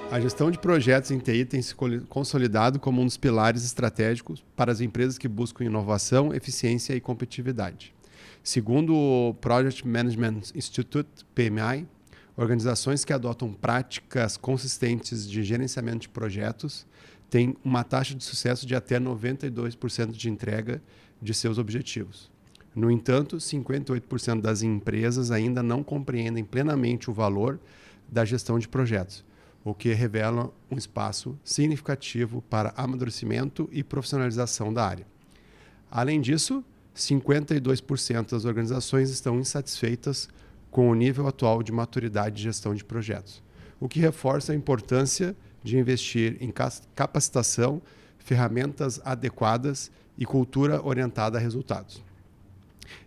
A gestão de projetos em TI tem se consolidado como um dos pilares estratégicos para as empresas que buscam inovação, eficiência e competitividade. Segundo o Project Management Institute, PMI, organizações que adotam práticas consistentes de gerenciamento de projetos têm uma taxa de sucesso de até 92% de entrega de seus objetivos. No entanto, 58% das empresas ainda não compreendem plenamente o valor da gestão de projetos, o que revela um espaço significativo para amadurecimento e profissionalização da área. Além disso, 52% das organizações estão insatisfeitas com o nível atual de maturidade de gestão de projetos, o que reforça a importância de investir em capacitação, ferramentas adequadas e cultura orientada a resultados.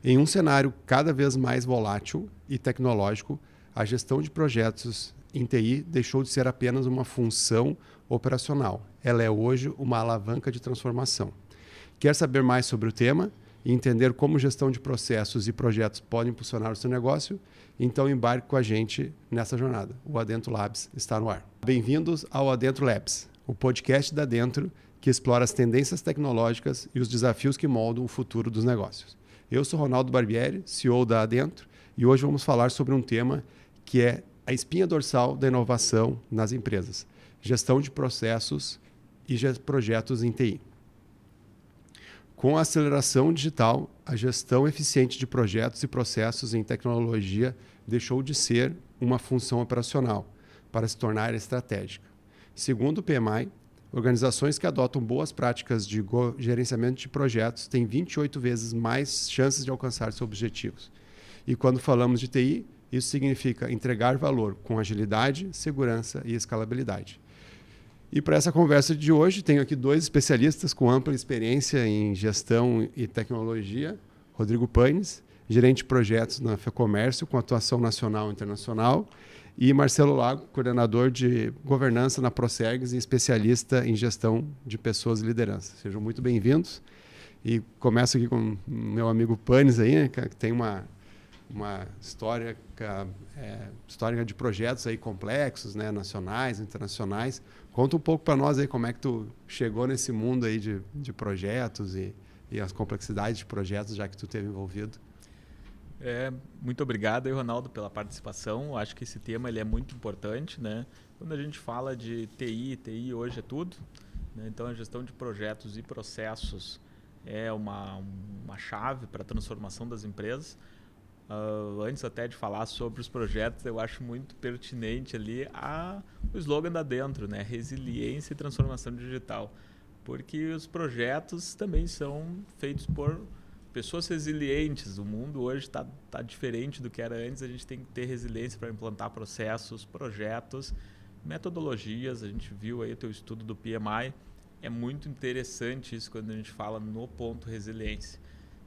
Em um cenário cada vez mais volátil e tecnológico, a gestão de projetos em TI deixou de ser apenas uma função operacional. Ela é hoje uma alavanca de transformação. Quer saber mais sobre o tema e entender como gestão de processos e projetos podem impulsionar o seu negócio? Então embarque com a gente nessa jornada. O Adentro Labs está no ar. Bem-vindos ao Adentro Labs, o podcast da Adentro que explora as tendências tecnológicas e os desafios que moldam o futuro dos negócios. Eu sou Ronaldo Barbieri, CEO da Adentro, e hoje vamos falar sobre um tema que é a espinha dorsal da inovação nas empresas: gestão de processos e projetos em TI. Com a aceleração digital, a gestão eficiente de projetos e processos em tecnologia deixou de ser uma função operacional para se tornar estratégica. Segundo o PMI, organizações que adotam boas práticas de gerenciamento de projetos têm 28 vezes mais chances de alcançar seus objetivos. E quando falamos de TI, isso significa entregar valor com agilidade, segurança e escalabilidade. E para essa conversa de hoje, tenho aqui dois especialistas com ampla experiência em gestão e tecnologia. Rodrigo Panes, gerente de projetos na FEComércio, com atuação nacional e internacional. E Marcelo Lago, coordenador de governança na Procergs e especialista em gestão de pessoas e liderança. Sejam muito bem-vindos. E começo aqui com o meu amigo Panes, aí, né, que tem uma história de projetos aí complexos, né, nacionais, internacionais. Conta um pouco para nós aí como é que tu chegou nesse mundo aí de projetos e as complexidades de projetos, já que tu esteve envolvido. Muito obrigado aí, Ronaldo, pela participação. Eu acho que esse tema ele é muito importante, né? Quando a gente fala de TI hoje é tudo, né? Então a gestão de projetos e processos é uma chave para a transformação das empresas. Antes até de falar sobre os projetos, eu acho muito pertinente ali o slogan da Dentro, né? Resiliência e transformação digital. Porque os projetos também são feitos por pessoas resilientes. O mundo hoje está diferente do que era antes. A gente tem que ter resiliência para implantar processos, projetos, metodologias. A gente viu aí o teu estudo do PMI. É muito interessante isso quando a gente fala no ponto resiliência.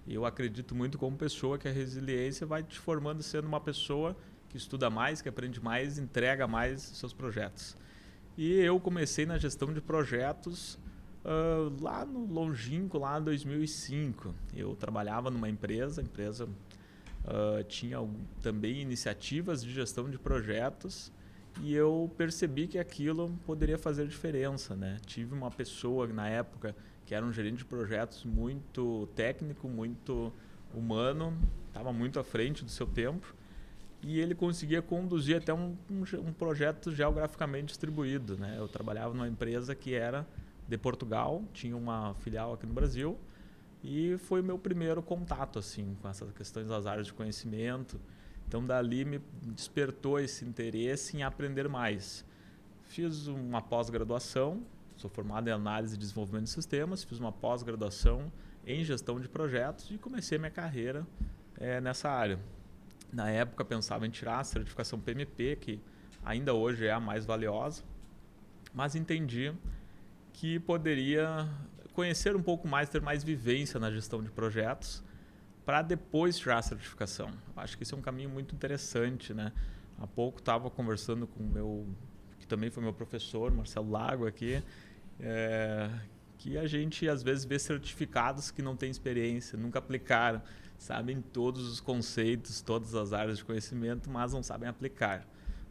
Eu acredito muito como pessoa que a resiliência vai te formando sendo uma pessoa que estuda mais, que aprende mais, entrega mais seus projetos. E eu comecei na gestão de projetos lá no longínquo, lá em 2005. Eu trabalhava numa empresa, tinha também iniciativas de gestão de projetos e eu percebi que aquilo poderia fazer diferença, né? Tive uma pessoa na época que era um gerente de projetos muito técnico, muito humano, estava muito à frente do seu tempo e ele conseguia conduzir até um projeto geograficamente distribuído, né? Eu trabalhava numa empresa que era de Portugal, tinha uma filial aqui no Brasil e foi o meu primeiro contato assim, com essas questões das áreas de conhecimento. Então, dali me despertou esse interesse em aprender mais. Fiz uma pós-graduação, sou formado em análise e desenvolvimento de sistemas, fiz uma pós-graduação em gestão de projetos e comecei minha carreira nessa área. Na época, pensava em tirar a certificação PMP, que ainda hoje é a mais valiosa, mas entendi que poderia conhecer um pouco mais, ter mais vivência na gestão de projetos para depois tirar a certificação. Acho que esse é um caminho muito interessante, né? Há pouco estava conversando com que também foi meu professor, Marcelo Lago aqui, que a gente às vezes vê certificados que não têm experiência, nunca aplicaram, sabem todos os conceitos, todas as áreas de conhecimento, mas não sabem aplicar.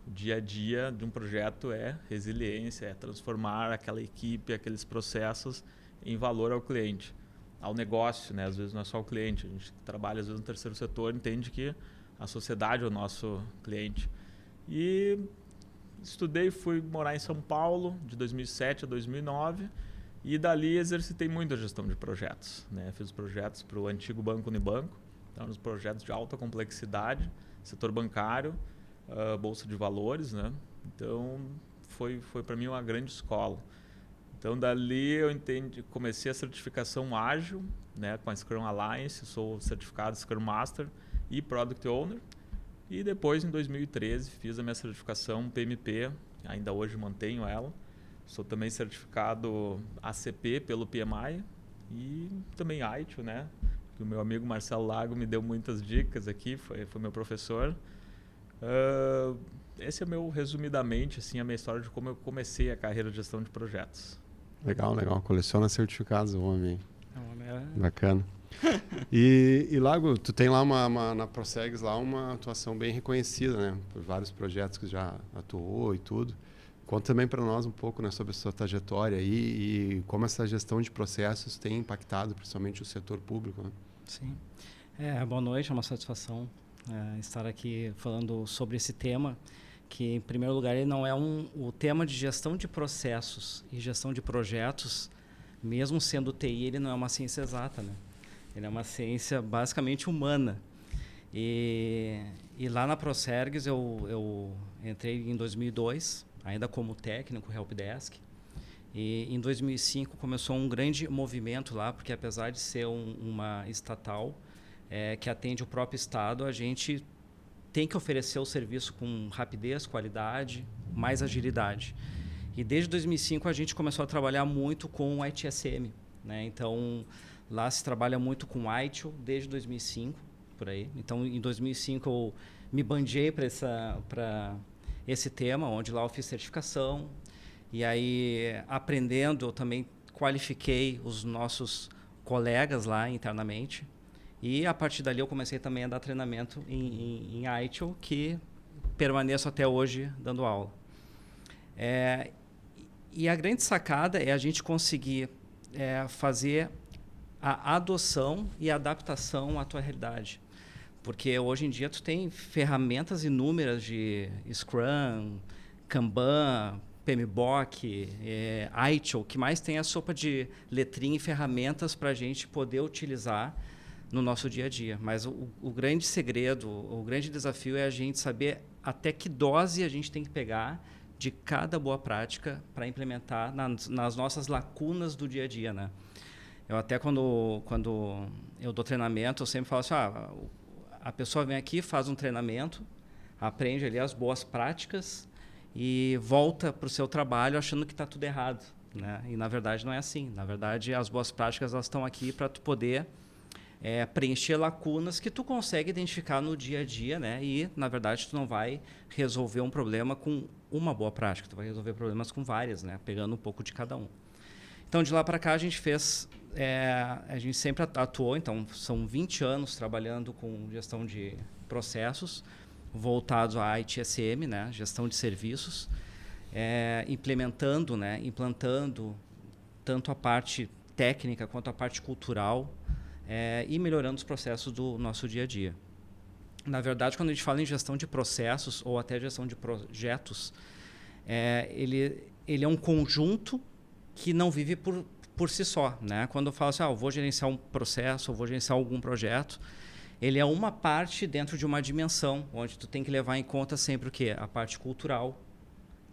O dia a dia de um projeto é resiliência, é transformar aquela equipe, aqueles processos em valor ao cliente, ao negócio, né? Às vezes não é só o cliente, a gente trabalha às vezes no terceiro setor, entende que a sociedade é o nosso cliente. E estudei, fui morar em São Paulo de 2007 a 2009 e dali exercitei muito a gestão de projetos, né? Fiz projetos para o antigo Banco Unibanco, então os projetos de alta complexidade, setor bancário, bolsa de valores, né? Então foi para mim uma grande escola. Então dali eu comecei a certificação ágil, né, com a Scrum Alliance, sou certificado Scrum Master e Product Owner. E depois, em 2013, fiz a minha certificação PMP, ainda hoje mantenho ela. Sou também certificado ACP pelo PMI e também ITIL, né? Que o meu amigo Marcelo Lago me deu muitas dicas aqui, foi meu professor. Esse é meu, resumidamente, assim, a minha história de como eu comecei a carreira de gestão de projetos. Legal. Coleciona certificados, o homem. Bacana. E Lago, tu tem lá na Prosegs lá uma atuação bem reconhecida, né? Por vários projetos que já atuou e tudo. Conta também para nós um pouco, né, sobre a sua trajetória aí e como essa gestão de processos tem impactado principalmente o setor público, né? Sim. Boa noite, é uma satisfação estar aqui falando sobre esse tema, que em primeiro lugar ele não é o tema de gestão de processos e gestão de projetos, mesmo sendo TI, ele não é uma ciência exata, né? Ele é uma ciência basicamente humana. E lá na Prosergs eu entrei em 2002, ainda como técnico helpdesk. E em 2005 começou um grande movimento lá, porque apesar de ser uma estatal que atende o próprio estado, a gente tem que oferecer o serviço com rapidez, qualidade, mais agilidade. E desde 2005 a gente começou a trabalhar muito com o ITSM, né? Então lá se trabalha muito com ITIL desde 2005, por aí. Então em 2005 eu me bandiei para esse tema, onde lá eu fiz certificação. E aí, aprendendo, eu também qualifiquei os nossos colegas lá internamente. E a partir dali eu comecei também a dar treinamento em ITIL, que permaneço até hoje dando aula. E a grande sacada é a gente conseguir fazer a adoção e a adaptação à tua realidade. Porque hoje em dia tu tem ferramentas inúmeras de Scrum, Kanban, PMBOK, ITIL, que mais tem a sopa de letrinha e ferramentas para a gente poder utilizar no nosso dia a dia. Mas o grande segredo, o grande desafio é a gente saber até que dose a gente tem que pegar de cada boa prática para implementar nas nossas lacunas do dia a dia, né? Eu até quando eu dou treinamento, eu sempre falo assim, a pessoa vem aqui, faz um treinamento, aprende ali as boas práticas e volta para o seu trabalho achando que está tudo errado, né? E na verdade não é assim. Na verdade as boas práticas elas estão aqui para tu poder preencher lacunas que tu consegue identificar no dia a dia, né? E na verdade tu não vai resolver um problema com uma boa prática, tu vai resolver problemas com várias, né? Pegando um pouco de cada um. Então de lá para cá a gente fez, a gente sempre atuou, então são 20 anos trabalhando com gestão de processos voltados à ITSM, né? Gestão de serviços, implantando tanto a parte técnica quanto a parte cultural e melhorando os processos do nosso dia a dia. Na verdade, quando a gente fala em gestão de processos ou até gestão de projetos, ele é um conjunto que não vive por si só, né? Quando eu falo assim, eu vou gerenciar um processo, eu vou gerenciar algum projeto, ele é uma parte dentro de uma dimensão, onde tu tem que levar em conta sempre o quê? A parte cultural,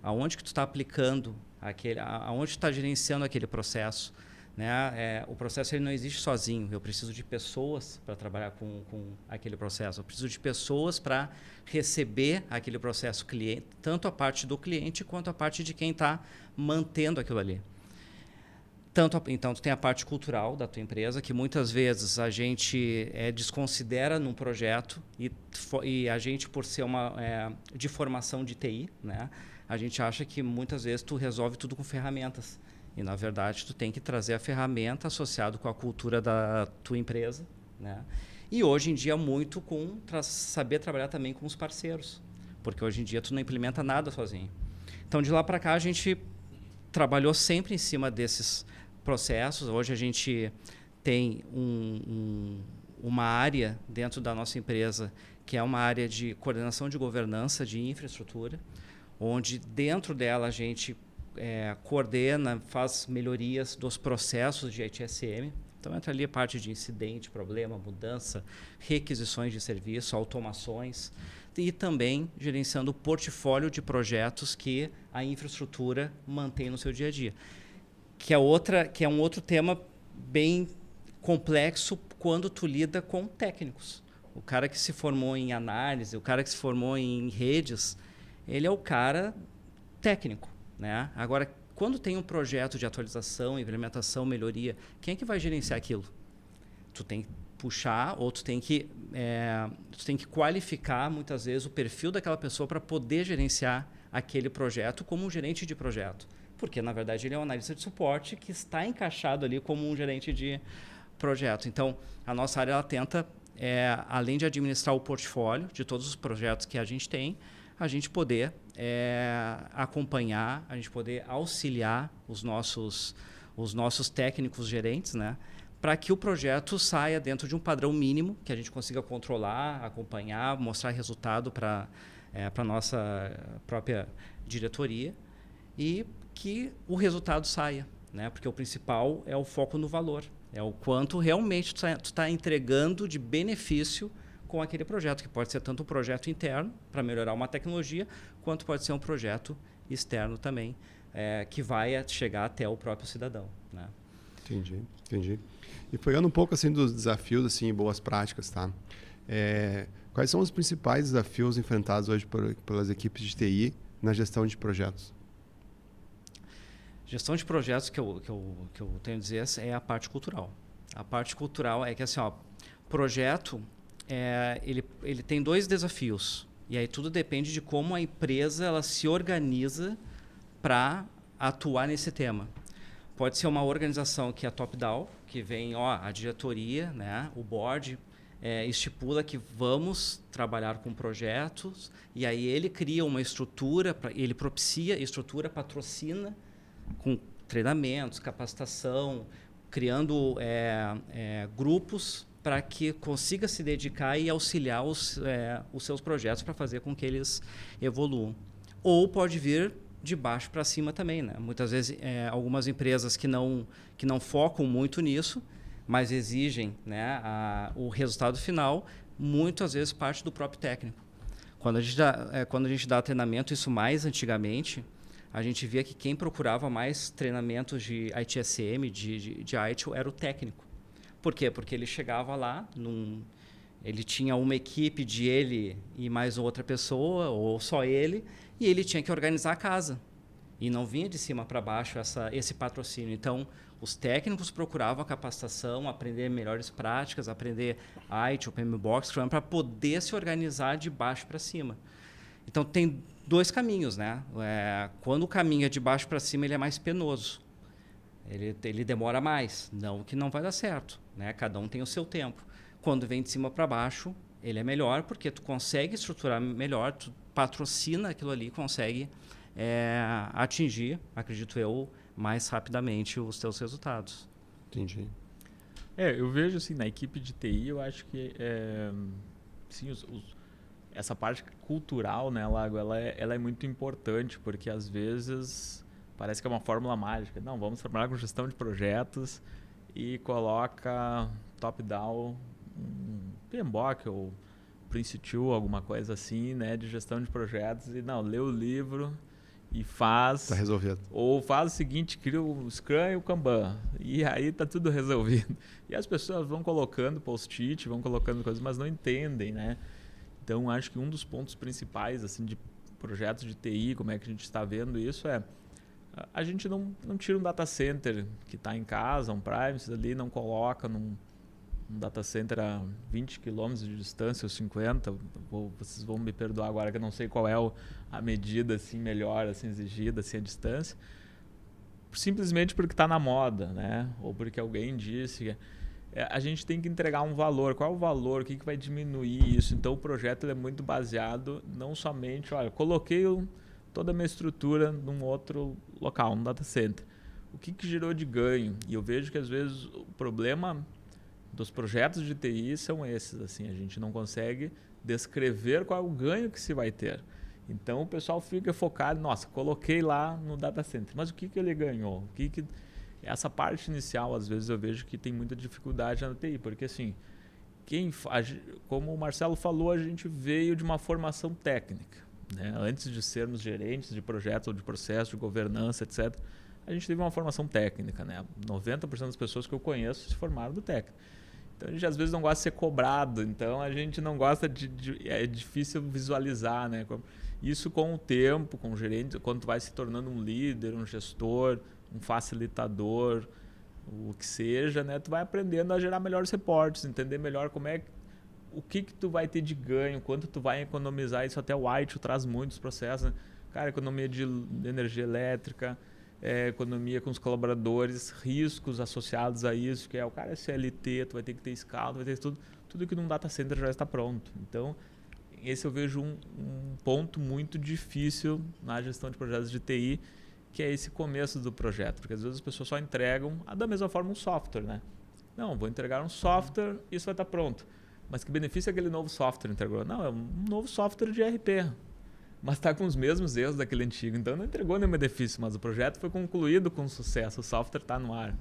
aonde que tu está aplicando, aonde tu está gerenciando aquele processo, né? O processo ele não existe sozinho, eu preciso de pessoas para trabalhar com aquele processo, eu preciso de pessoas para receber aquele processo cliente, tanto a parte do cliente quanto a parte de quem está mantendo aquilo ali. Então, tu tem a parte cultural da tua empresa, que muitas vezes a gente desconsidera num projeto e a gente, por ser de formação de TI, né, a gente acha que muitas vezes tu resolve tudo com ferramentas. E, na verdade, tu tem que trazer a ferramenta associado com a cultura da tua empresa, né? E hoje em dia muito com saber trabalhar também com os parceiros, porque hoje em dia tu não implementa nada sozinho. Então, de lá para cá, a gente trabalhou sempre em cima desses processos. Hoje a gente tem uma área dentro da nossa empresa que é uma área de coordenação de governança de infraestrutura, onde dentro dela a gente coordena, faz melhorias dos processos de ITSM. Então entra ali a parte de incidente, problema, mudança, requisições de serviço, automações e também gerenciando o portfólio de projetos que a infraestrutura mantém no seu dia a dia. Que é um outro tema bem complexo quando tu lida com técnicos. O cara que se formou em análise, o cara que se formou em redes, ele é o cara técnico, né? Agora, quando tem um projeto de atualização, implementação, melhoria, quem é que vai gerenciar aquilo? Tu tem que puxar ou tu tem que qualificar, muitas vezes, o perfil daquela pessoa para poder gerenciar aquele projeto como um gerente de projeto. Porque, na verdade, ele é um analista de suporte que está encaixado ali como um gerente de projeto. Então, a nossa área ela tenta, além de administrar o portfólio de todos os projetos que a gente tem, a gente poder acompanhar, a gente poder auxiliar os nossos técnicos gerentes, né, para que o projeto saia dentro de um padrão mínimo, que a gente consiga controlar, acompanhar, mostrar resultado para a nossa própria diretoria e que o resultado saia, né, porque o principal é o foco no valor, é o quanto realmente tu está entregando de benefício com aquele projeto, que pode ser tanto um projeto interno para melhorar uma tecnologia, quanto pode ser um projeto externo também, que vai chegar até o próprio cidadão, né? Entendi. E pegando um pouco assim dos desafios assim, e boas práticas, tá? Quais são os principais desafios enfrentados hoje pelas equipes de TI na gestão de projetos? Gestão de projetos que eu tenho a dizer é a parte cultural. A parte cultural é que assim, projeto ele tem dois desafios. E aí tudo depende de como a empresa ela se organiza para atuar nesse tema. Pode ser uma organização que é top-down, que vem a diretoria, né, o board, estipula que vamos trabalhar com projetos, e aí ele cria uma estrutura, ele propicia estrutura, patrocina com treinamentos, capacitação, criando grupos para que consiga se dedicar e auxiliar os seus projetos para fazer com que eles evoluam. Ou pode vir de baixo para cima também, né? Muitas vezes algumas empresas que não focam muito nisso, mas exigem, né, o resultado final, muitas vezes parte do próprio técnico. Quando a gente dá treinamento, isso mais antigamente, a gente via que quem procurava mais treinamentos de ITSM, de ITIL, era o técnico. Por quê? Porque ele chegava lá, ele tinha uma equipe de ele e mais outra pessoa, ou só ele, e ele tinha que organizar a casa. E não vinha de cima para baixo esse patrocínio. Então, os técnicos procuravam a capacitação, aprender melhores práticas, aprender ITIL, PMBOK, Scrum, para poder se organizar de baixo para cima. Então, tem dois caminhos, né? Quando o caminho é de baixo para cima, ele é mais penoso. Ele demora mais, não que não vai dar certo, né? Cada um tem o seu tempo. Quando vem de cima para baixo, ele é melhor porque tu consegue estruturar melhor, tu patrocina aquilo ali, consegue atingir, acredito eu, mais rapidamente os teus resultados. Entendi. Eu vejo assim, na equipe de TI, eu acho que sim, essa parte cultural, né, Lago, ela é muito importante, porque às vezes parece que é uma fórmula mágica. Não, vamos trabalhar com gestão de projetos e coloca top-down PMBOK ou Prince2, alguma coisa assim, né, de gestão de projetos. E não, lê o livro e faz... Está resolvido. Ou faz o seguinte, cria o Scrum e o Kanban. E aí está tudo resolvido. E as pessoas vão colocando post-it, vão colocando coisas, mas não entendem, né? Então, acho que um dos pontos principais assim, de projetos de TI, como é que a gente está vendo isso, a gente não tira um data center que está em casa, um premises ali, não coloca num data center a 20 km de distância ou 50. Vocês vão me perdoar agora que eu não sei qual é a medida assim, melhor assim, exigida, assim, a distância. simplesmente porque está na moda, né? Ou porque alguém disse. A gente tem que entregar um valor. Qual é o valor? O que vai diminuir isso? Então, o projeto ele é muito baseado não somente... Olha, coloquei toda a minha estrutura num outro local, num data center. O que gerou de ganho? E eu vejo que, às vezes, o problema dos projetos de TI são esses. Assim, a gente não consegue descrever qual é o ganho que se vai ter. Então, o pessoal fica focado, nossa, coloquei lá no data center, mas o que ele ganhou? Essa parte inicial, às vezes, eu vejo que tem muita dificuldade na TI, porque, assim, como o Marcelo falou, a gente veio de uma formação técnica, né? Antes de sermos gerentes de projetos ou de processo, de governança, etc., a gente teve uma formação técnica, né? 90% das pessoas que eu conheço se formaram do técnico. Então, a gente às vezes não gosta de ser cobrado, então a gente não gosta é difícil visualizar, né? Isso com o tempo, com o gerente, quando tu vai se tornando um líder, um gestor, um facilitador, o que seja, né? Tu vai aprendendo a gerar melhores reportes, entender melhor o que tu vai ter de ganho, quanto tu vai economizar. Isso até o ITIL traz muitos processos, né? Cara, economia de energia elétrica, economia com os colaboradores, riscos associados a isso, que o cara é CLT, tu vai ter que ter escala, tu vai ter tudo que num data center já está pronto. Então, esse eu vejo um ponto muito difícil na gestão de projetos de TI, que é esse começo do projeto, porque às vezes as pessoas só entregam, da mesma forma, um software, né? Não, vou entregar um software, isso vai estar pronto. Mas que benefício aquele novo software entregou? Não, é um novo software de ERP, mas está com os mesmos erros daquele antigo. Então não entregou nenhum benefício, mas o projeto foi concluído com sucesso, o software está no ar.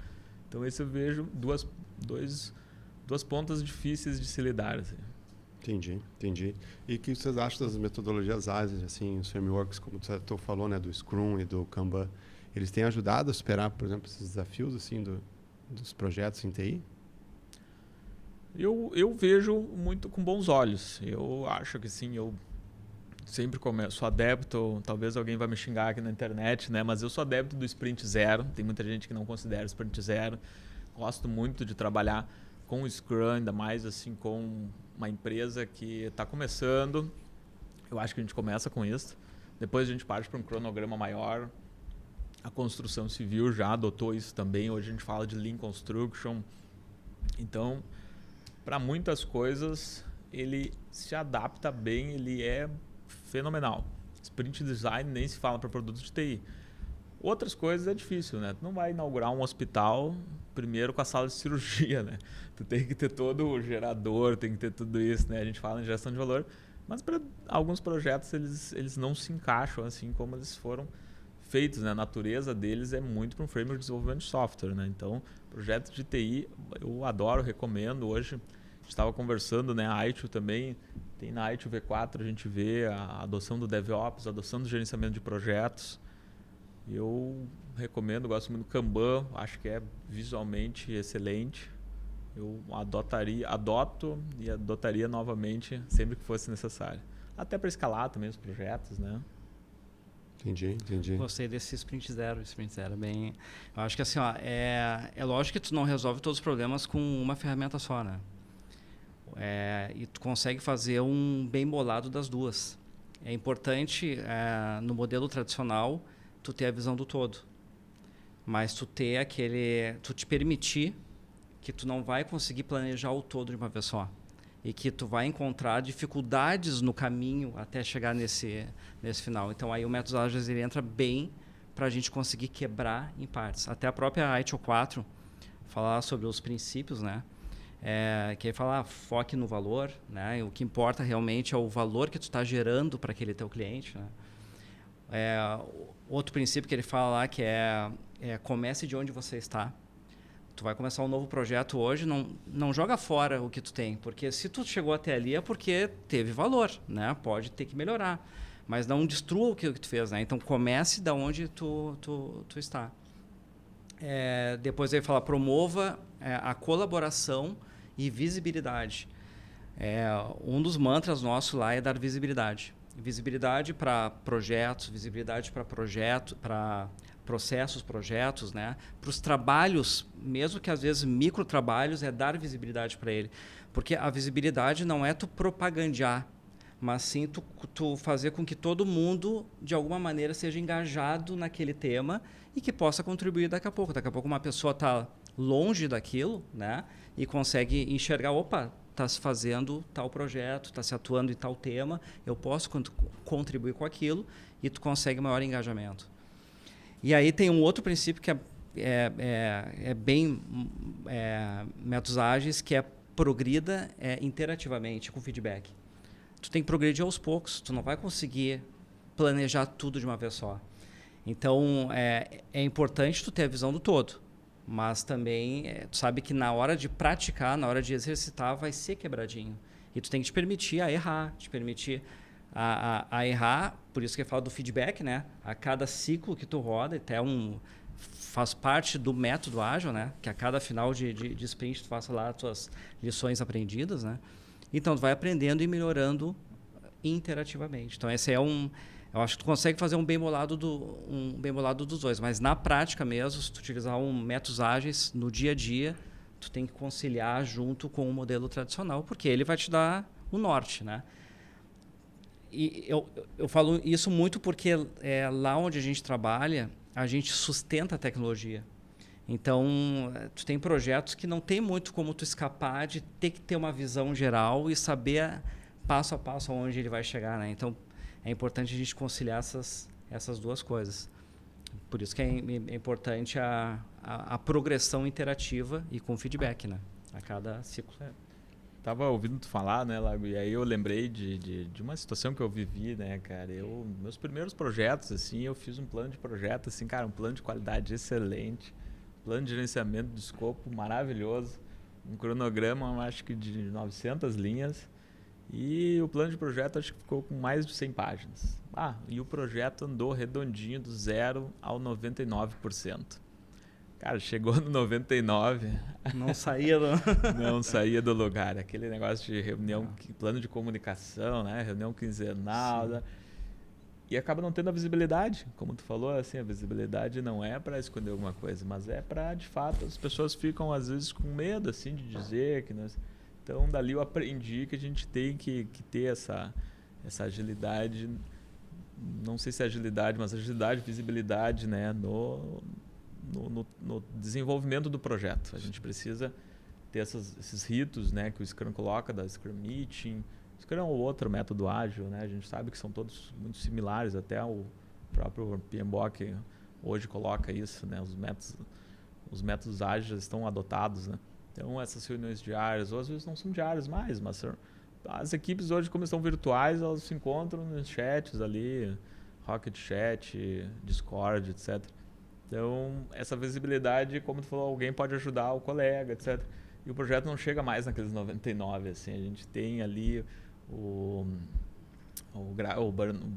Então esse eu vejo duas pontas difíceis de se lidar. Assim. Entendi. E o que vocês acham das metodologias ágeis, assim, os frameworks, como tu falou, né, do Scrum e do Kanban, eles têm ajudado a superar, por exemplo, esses desafios assim, dos projetos em TI? Eu vejo muito com bons olhos. Eu acho que sim, eu sempre sou adepto, talvez alguém vai me xingar aqui na internet, né? Mas eu sou adepto do Sprint Zero. Tem muita gente que não considera o Sprint Zero. Gosto muito de trabalhar com o Scrum, ainda mais assim com uma empresa que está começando. Eu acho que a gente começa com isso. Depois a gente parte para um cronograma maior. A construção civil já adotou isso também. Hoje a gente fala de Lean Construction. Então, para muitas coisas, ele se adapta bem, ele é fenomenal. Sprint Design nem se fala para produtos de TI. Outras coisas é difícil, né? Tu não vai inaugurar um hospital primeiro com a sala de cirurgia, né? Tu tem que ter todo o gerador, tem que ter tudo isso, né? A gente fala em gestão de valor, mas para alguns projetos eles não se encaixam assim como eles foram feitos, né? A natureza deles é muito para um framework de desenvolvimento de software, né? Então, projetos de TI eu adoro, recomendo. Hoje a gente estava conversando, né? A ITIL também tem na ITIL V4, a gente vê a adoção do DevOps, a adoção do gerenciamento de projetos. Eu recomendo, gosto muito do Kanban, acho que é visualmente excelente. Eu adoto e adotaria novamente sempre que fosse necessário. Até para escalar também os projetos, né? Entendi. Gostei desse Sprint Zero. Sprint Zero é bem... Eu acho que assim, ó, é lógico que tu não resolve todos os problemas com uma ferramenta só, né? E tu consegue fazer um bem bolado das duas. É importante, no modelo tradicional, tu ter a visão do todo. Mas tu te permitir que tu não vai conseguir planejar o todo de uma vez só. E que tu vai encontrar dificuldades no caminho até chegar nesse final. Então, aí o método ágeis ele entra bem para a gente conseguir quebrar em partes. Até a própria ITIL 4 falar sobre os princípios, né? Que aí fala, foque no valor, né? O que importa realmente é o valor que tu está gerando para aquele teu cliente, né? Outro princípio que ele fala lá que comece de onde você está. Tu vai começar um novo projeto hoje, não joga fora o que tu tem, porque se tu chegou até ali é porque teve valor, né? Pode ter que melhorar, mas não destrua o que tu fez, né? Então comece da onde tu está. Depois ele fala, promova a colaboração e visibilidade. Um dos mantras nossos lá é dar visibilidade. Visibilidade para projetos, visibilidade para processos, projetos, né? Para os trabalhos, mesmo que às vezes microtrabalhos, dar visibilidade para ele. Porque a visibilidade não é tu propagandear, mas sim tu fazer com que todo mundo, de alguma maneira, seja engajado naquele tema e que possa contribuir daqui a pouco. Daqui a pouco uma pessoa está longe daquilo, né? E consegue enxergar, opa, está se fazendo tal projeto, está se atuando em tal tema, eu posso contribuir com aquilo e tu consegue maior engajamento. E aí tem um outro princípio que é bem métodos ágeis, que é progrida interativamente com feedback. Tu tem que progredir aos poucos, tu não vai conseguir planejar tudo de uma vez só. Então, é importante tu ter a visão do todo, mas também tu sabe que na hora de praticar, na hora de exercitar, vai ser quebradinho. E tu tem que te permitir a errar, te permitir a errar, por isso que eu falo do feedback, né? A cada ciclo que tu roda, até faz parte do método ágil, né? Que a cada final de sprint tu faça lá as tuas lições aprendidas, né? Então, tu vai aprendendo e melhorando interativamente. Então, esse eu acho que tu consegue fazer um bem bolado dos dois, mas na prática mesmo, se tu utilizar métodos ágeis no dia a dia, tu tem que conciliar junto com o modelo tradicional, porque ele vai te dar o norte, né? E eu falo isso muito porque lá onde a gente trabalha, a gente sustenta a tecnologia. Então, tu tem projetos que não tem muito como tu escapar de ter que ter uma visão geral e saber passo a passo aonde ele vai chegar, né? Então, é importante a gente conciliar essas duas coisas. Por isso que é importante a progressão interativa e com feedback, né? A cada ciclo. Tava ouvindo tu falar, né, Lago? E aí eu lembrei de uma situação que eu vivi, né, cara? Meus primeiros projetos, assim, eu fiz um plano de projeto, assim, cara, um plano de qualidade excelente, plano de gerenciamento do escopo maravilhoso, um cronograma, acho que de 900 linhas, e o plano de projeto acho que ficou com mais de 100 páginas. E o projeto andou redondinho do 0 ao 99%. Cara, chegou no 99. Não saía Não saía do lugar. Aquele negócio de reunião, plano de comunicação, né? Reunião quinzenal. Né? E acaba não tendo a visibilidade. Como tu falou, assim, a visibilidade não é para esconder alguma coisa, mas é para, de fato, as pessoas ficam, às vezes, com medo, assim, de dizer que nós... Então, dali eu aprendi que a gente tem que ter essa agilidade, não sei se é agilidade, mas agilidade, visibilidade, né? No desenvolvimento do projeto. A gente precisa ter esses ritos, né, que o Scrum coloca, da Scrum Meeting. O Scrum é outro método ágil, né? A gente sabe que são todos muito similares, até o próprio PMBOK hoje coloca isso, né? Os métodos ágeis estão adotados, né? Então, essas reuniões diárias, ou às vezes não são diárias mais, mas as equipes hoje, como estão virtuais, elas se encontram nos chats ali, Rocket Chat, Discord, etc. Então, essa visibilidade, como tu falou, alguém pode ajudar o colega, etc. E o projeto não chega mais naqueles 99, assim. A gente tem ali o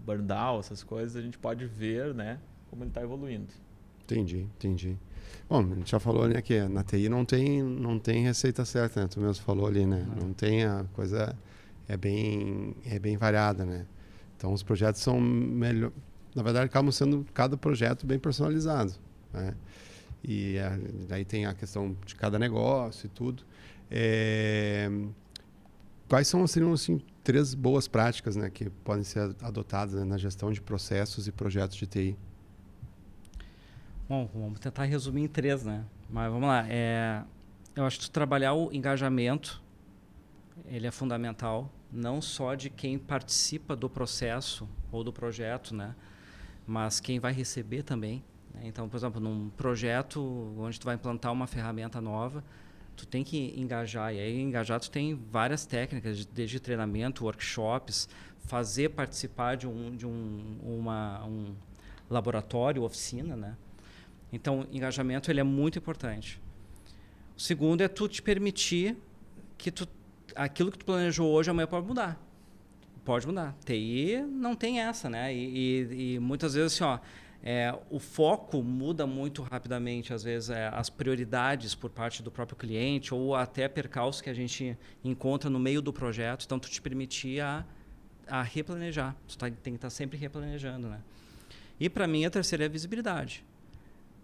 burn down, essas coisas, a gente pode ver, né, como ele está evoluindo. Entendi. Bom, a gente já falou, né, que na TI não tem receita certa, né? Tu mesmo falou ali, né? Não tem, a coisa é bem variada, né? Então, os projetos são melhor... Na verdade, acabam sendo cada projeto bem personalizado, né? E daí tem a questão de cada negócio e tudo. Quais seriam assim, 3 boas práticas, né, que podem ser adotadas, né, na gestão de processos e projetos de TI? Bom, vamos tentar resumir em 3, né? Mas vamos lá. Eu acho que trabalhar o engajamento, ele é fundamental, não só de quem participa do processo ou do projeto, né? Mas quem vai receber também. Né? Então, por exemplo, num projeto onde tu vai implantar uma ferramenta nova, tu tem que engajar. E aí, engajar, tu tem várias técnicas, desde treinamento, workshops, fazer participar de um laboratório, oficina, né? Então, engajamento ele é muito importante. O segundo é tu te permitir que aquilo que tu planejou hoje, amanhã pode mudar. Pode mudar. TI não tem essa, né? E muitas vezes, assim, o foco muda muito rapidamente, às vezes, as prioridades por parte do próprio cliente ou até percalços que a gente encontra no meio do projeto. Então, tu te permitir a replanejar. Tu tem que estar sempre replanejando, né? E, para mim, a terceira é a visibilidade.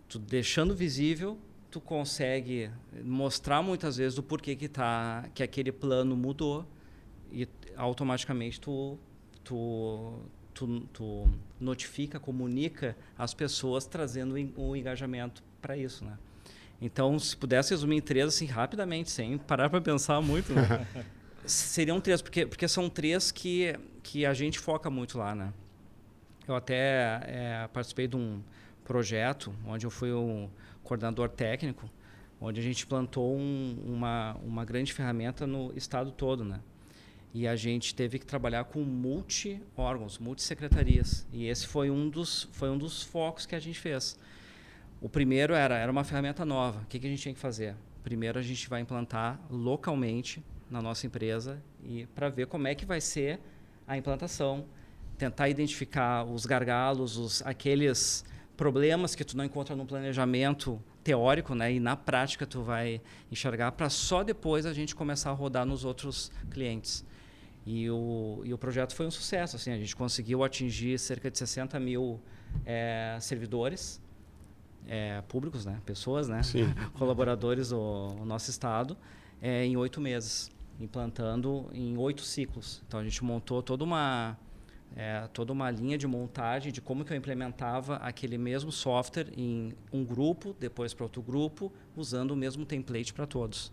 Tu deixando visível, tu consegue mostrar muitas vezes o porquê que aquele plano mudou e automaticamente tu tu notifica, comunica as pessoas, trazendo o engajamento para isso, né? Então, se pudesse resumir em 3, assim, rapidamente, sem parar para pensar muito, né? Seriam 3, porque são 3 que a gente foca muito lá, né? Eu até participei de um projeto onde eu fui um coordenador técnico, onde a gente implantou uma grande ferramenta no estado todo, né? E a gente teve que trabalhar com multi-órgãos, multi-secretarias. E esse foi um dos focos que a gente fez. O primeiro era uma ferramenta nova. O que a gente tinha que fazer? Primeiro, a gente vai implantar localmente na nossa empresa e para ver como é que vai ser a implantação, tentar identificar os gargalos, aqueles problemas que tu não encontra no planejamento teórico, né? E na prática tu vai enxergar, para só depois a gente começar a rodar nos outros clientes. E o projeto foi um sucesso. Assim, a gente conseguiu atingir cerca de 60 mil servidores públicos, né? Pessoas, né? Colaboradores do nosso estado, em 8 meses, implantando em 8 ciclos. Então a gente montou toda uma linha de montagem de como que eu implementava aquele mesmo software em um grupo, depois para outro grupo, usando o mesmo template para todos.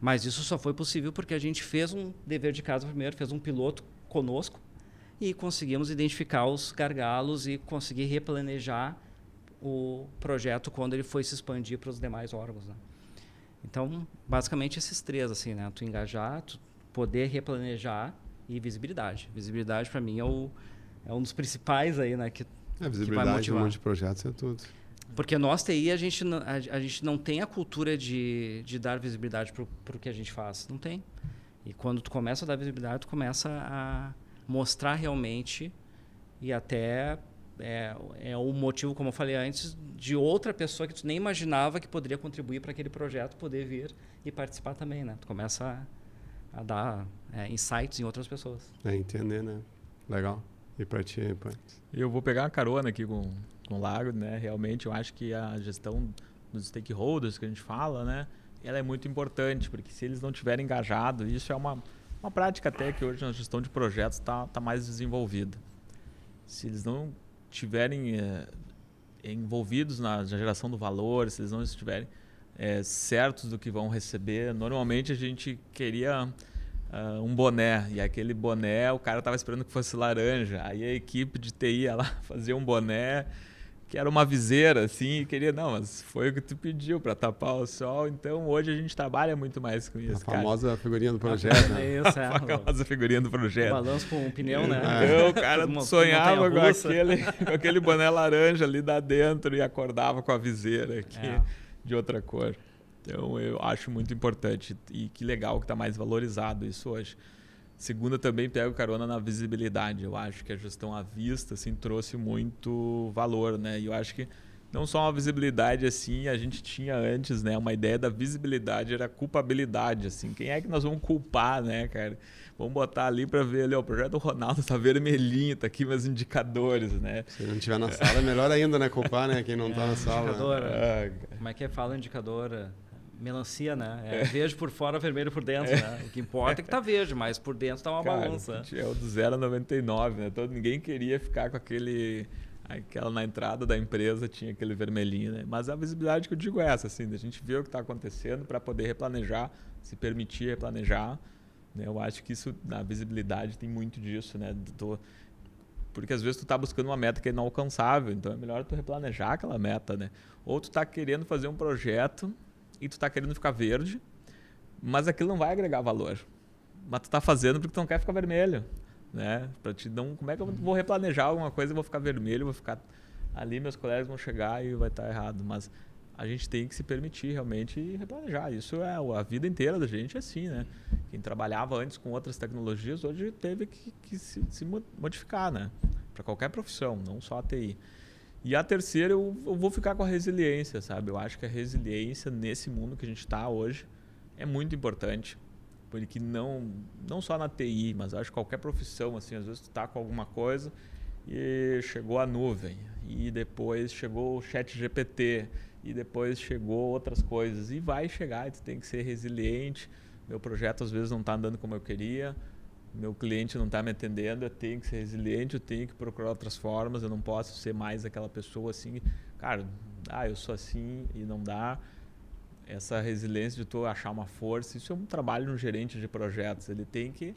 Mas isso só foi possível porque a gente fez um dever de casa primeiro, fez um piloto conosco e conseguimos identificar os gargalos e conseguir replanejar o projeto quando ele foi se expandir para os demais órgãos, né? Então, basicamente esses 3, assim, né? Tu engajar, tu poder replanejar e visibilidade. Visibilidade, para mim, é um dos principais aí, né? Que visibilidade, um monte de projetos é tudo. Porque nós, TI, a gente não tem a cultura de dar visibilidade para o que a gente faz. Não tem. E quando tu começa a dar visibilidade, tu começa a mostrar realmente e até o motivo, como eu falei antes, de outra pessoa que tu nem imaginava que poderia contribuir para aquele projeto poder vir e participar também, né? Tu começa a dar insights em outras pessoas. Entender, né? Legal. E para ti, pai? Eu vou pegar uma carona aqui com o Lago, né? Realmente eu acho que a gestão dos stakeholders que a gente fala, né? Ela é muito importante, porque se eles não tiverem engajado, isso é uma prática até que hoje na gestão de projetos está mais desenvolvida. Se eles não estiverem envolvidos na geração do valor, se eles não estiverem certos do que vão receber, normalmente a gente queria um boné, e aquele boné o cara estava esperando que fosse laranja, aí a equipe de TI ia lá fazer um boné que era uma viseira, assim, e queria, não, mas foi o que tu pediu para tapar o sol, então hoje a gente trabalha muito mais com isso, a famosa figurinha do projeto, né? Isso, a famosa figurinha do projeto. O balanço com um pneu, né? Então, o cara sonhava com aquele boné laranja ali da dentro e acordava com a viseira aqui de outra cor. Então, eu acho muito importante e que legal que está mais valorizado isso hoje. Segunda, também pego carona na visibilidade. Eu acho que a gestão à vista assim, trouxe muito valor, né? E eu acho que não só uma visibilidade assim, a gente tinha antes, né? Uma ideia da visibilidade era culpabilidade, assim. Quem é que nós vamos culpar, né, cara? Vamos botar ali para ver ali, o projeto do Ronaldo tá vermelhinho, tá aqui meus indicadores, né? Se não estiver na sala, é melhor ainda, né? Culpar, né? Quem não tá na sala. Indicador, como é que fala indicador? Melancia, né? Verde por fora, vermelho por dentro, né? O que importa é que tá verde, mas por dentro tá uma balança. É o do 0 a 99, né? Ninguém queria ficar com aquela na entrada da empresa tinha aquele vermelhinho, né? Mas a visibilidade que eu digo é essa, assim, a gente vê o que está acontecendo para poder replanejar, se permitir replanejar, né? Eu acho que isso, na visibilidade, tem muito disso, né? Porque às vezes tu tá buscando uma meta que é inalcançável, então é melhor tu replanejar aquela meta, né? Ou tu tá querendo fazer um projeto e tu tá querendo ficar verde, mas aquilo não vai agregar valor. Mas tu tá fazendo porque tu não quer ficar vermelho, né? Para te não, como é que eu vou replanejar alguma coisa e vou ficar vermelho, vou ficar ali, meus colegas vão chegar e vai estar errado. Mas a gente tem que se permitir realmente replanejar. Isso é a vida inteira da gente, é assim, né? Quem trabalhava antes com outras tecnologias, hoje teve que se modificar, né? Para qualquer profissão, não só a TI. E a terceira, eu vou ficar com a resiliência, sabe? Eu acho que a resiliência nesse mundo que a gente está hoje é muito importante. Porque não só na TI, mas acho que qualquer profissão, assim, às vezes tu tá com alguma coisa e chegou a nuvem, e depois chegou o ChatGPT, e depois chegou outras coisas. E vai chegar, e tu tem que ser resiliente. Meu projeto às vezes não está andando como eu queria, meu cliente não está me atendendo, eu tenho que ser resiliente, eu tenho que procurar outras formas, eu não posso ser mais aquela pessoa assim, cara, eu sou assim e não dá. Essa resiliência de tu achar uma força, isso é um trabalho de um gerente de projetos. Ele tem que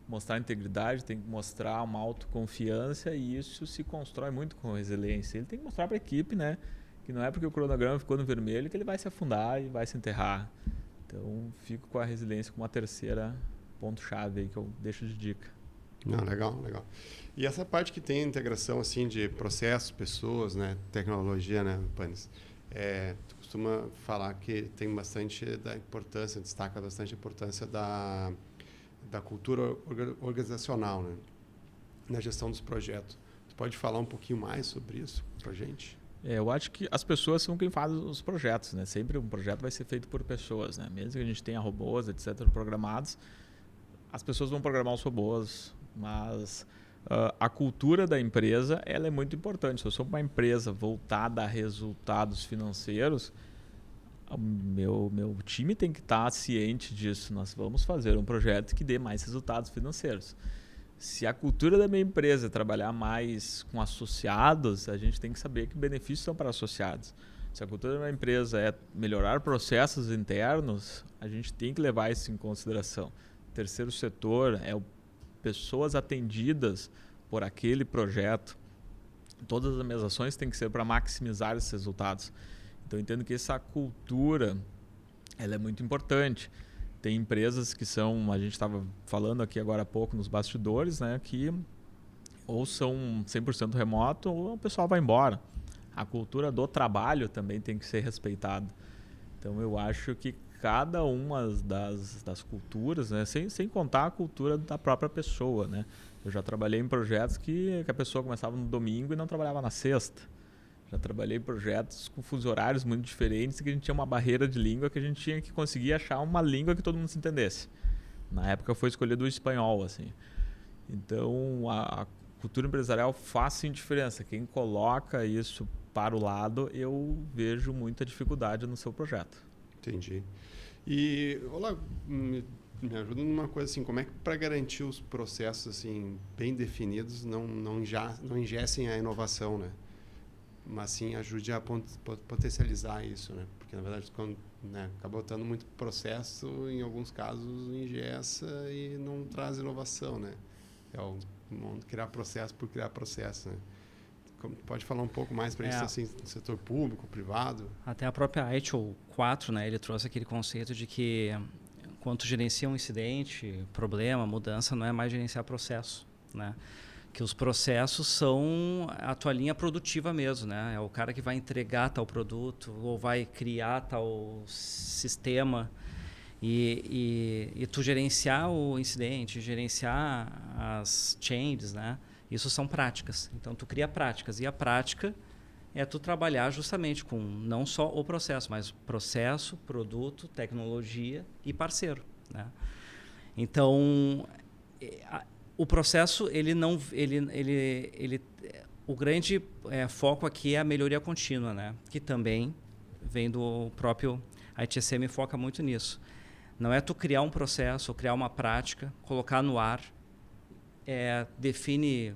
mostrar integridade, tem que mostrar uma autoconfiança e isso se constrói muito com resiliência. Ele tem que mostrar para a equipe, né, que não é porque o cronograma ficou no vermelho que ele vai se afundar e vai se enterrar. Então, fico com a resiliência como uma terceira ponto-chave aí que eu deixo de dica. Não, legal, legal. E essa parte que tem integração assim de processos, pessoas, né, tecnologia, né, Panis? Tu costuma falar que tem bastante da importância, destaca bastante a importância da cultura organizacional, né, na gestão dos projetos. Tu pode falar um pouquinho mais sobre isso para a gente? Eu acho que as pessoas são quem faz os projetos, né? Sempre um projeto vai ser feito por pessoas, né? Mesmo que a gente tenha robôs, etc., programados, as pessoas vão programar os robôs, mas a cultura da empresa ela é muito importante. Se eu sou uma empresa voltada a resultados financeiros, o meu time tem que estar ciente disso. Nós vamos fazer um projeto que dê mais resultados financeiros. Se a cultura da minha empresa é trabalhar mais com associados, a gente tem que saber que benefícios são para associados. Se a cultura da minha empresa é melhorar processos internos, a gente tem que levar isso em consideração. Terceiro setor é pessoas atendidas por aquele projeto. Todas as minhas ações têm que ser para maximizar esses resultados. Então, eu entendo que essa cultura ela é muito importante. Tem empresas que são, a gente estava falando aqui agora há pouco nos bastidores, né, que ou são 100% remoto ou o pessoal vai embora. A cultura do trabalho também tem que ser respeitada. Então, eu acho que cada uma das culturas, né, sem contar a cultura da própria pessoa, né? Eu já trabalhei em projetos que a pessoa começava no domingo e não trabalhava na sexta. Já trabalhei em projetos com fusos horários muito diferentes e que a gente tinha uma barreira de língua que a gente tinha que conseguir achar uma língua que todo mundo se entendesse. Na época foi escolhido o espanhol, assim. Então, a cultura empresarial faz sim diferença. Quem coloca isso para o lado, eu vejo muita dificuldade no seu projeto. Entendi. E, olá, me ajuda numa coisa assim, como é que para garantir os processos assim bem definidos não engessem a inovação, né? Mas sim ajude a potencializar isso, né? Porque na verdade quando acaba botando muito processo, em alguns casos engessa e não traz inovação, né? É o criar processo por criar processo, né? Pode falar um pouco mais para isso assim, no setor público, privado? Até a própria ITIL 4, né, ele trouxe aquele conceito de que quando tu gerencia um incidente, problema, mudança, não é mais gerenciar processo, né? Que os processos são a tua linha produtiva mesmo, né? É o cara que vai entregar tal produto ou vai criar tal sistema e tu gerenciar o incidente, gerenciar as changes, né? Isso são práticas. Então, tu cria práticas. E a prática é tu trabalhar justamente com não só o processo, mas processo, produto, tecnologia e parceiro, né? Então, o processo, o grande foco aqui é a melhoria contínua, né? Que também vem do próprio ITSM, foca muito nisso. Não é tu criar um processo, ou criar uma prática, colocar no ar, define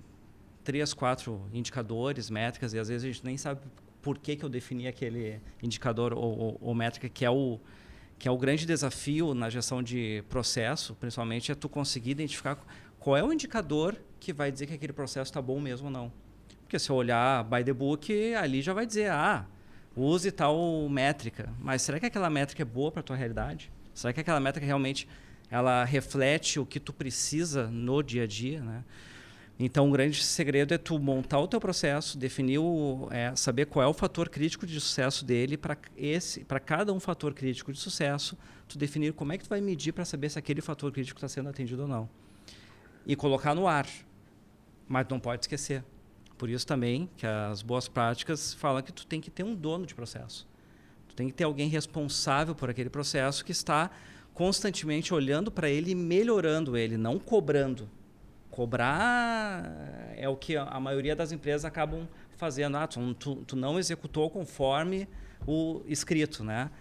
3, 4 indicadores, métricas, e às vezes a gente nem sabe por que eu defini aquele indicador ou métrica, que é o grande desafio na gestão de processo, principalmente, é tu conseguir identificar qual é o indicador que vai dizer que aquele processo está bom mesmo ou não. Porque se eu olhar by the book, ali já vai dizer, use tal métrica. Mas será que aquela métrica é boa para a tua realidade? Será que aquela métrica realmente ela reflete o que tu precisa no dia a dia, né? Então, o grande segredo é tu montar o teu processo, definir saber qual é o fator crítico de sucesso dele, para cada um fator crítico de sucesso, tu definir como é que tu vai medir para saber se aquele fator crítico está sendo atendido ou não. E colocar no ar, mas não pode esquecer. Por isso também que as boas práticas falam que tu tem que ter um dono de processo. Tu tem que ter alguém responsável por aquele processo que está constantemente olhando para ele e melhorando ele, não cobrando. Cobrar é o que a maioria das empresas acabam fazendo. Tu não executou conforme o escrito, né?